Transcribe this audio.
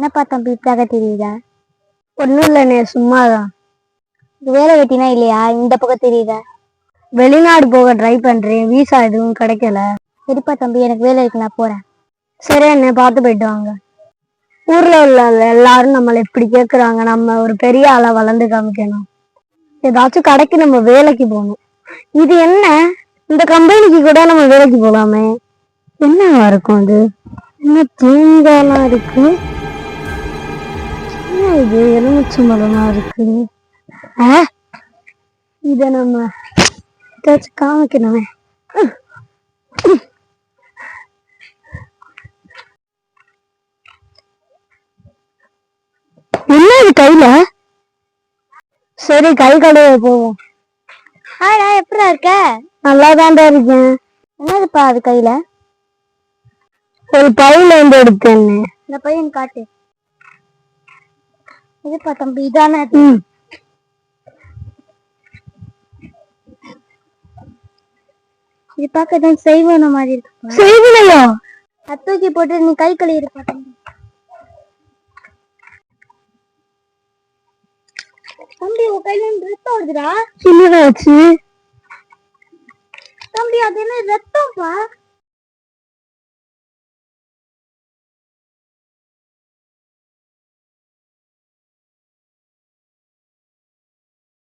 என்னப்பா தம்பி இப்படியாக தெரியுதா? ஒன்றும் இல்லைண்ணே, சும்மாதான். வேலை வெட்டினா இல்லையா? இந்த பக்கம் தெரியுதா? வெளிநாடு போக ட்ரை பண்றேன், வீசா எதுவும் கிடைக்கல. சரிப்பா தம்பி, எனக்கு வேலை இருக்கு, நான் போறேன். சரி அண்ணே, பார்த்து போயிட்டு வாங்க. ஊர்ல உள்ள எல்லாரும் நம்மளை எப்படி கேக்குறாங்க, நம்ம ஒரு பெரிய ஆளா வளர்ந்து காமிக்கணும். ஏதாச்சும் கடைக்கு நம்ம வேலைக்கு போகணும். இது என்ன, இந்த கம்பெனிக்கு கூட நம்ம வேலைக்கு போகலாமே. என்னவா இருக்கும் அது? என்ன தேங்காய்லாம் இருக்கு, இது எலுமிச்சை மரமா இருக்கு. இத நம்ம ஏதாச்சும் காமிக்கணுமே. என்ன இது கையில? சரி, கை கழுவ போவோம். எப்படா இருக்க? நல்லாதான்டா இருக்கேன். என்னதுப்பா அது கையில? ஒரு பையில இருந்து எடுத்தேன். இந்த பையன் காட்டு. இதுப்பா தம்பி, இதானே? இது பார்க்க செய்வன மாதிரி இருக்கு. செய்வனையா? தூக்கி போட்டு நீ கை கழுவி இருப்பா தம்பி. தம்பி உன் கையில ரத்தம் வருதுடா. சின்னதாச்சு தம்பி, அது என்ன ரத்தம்ப்பா?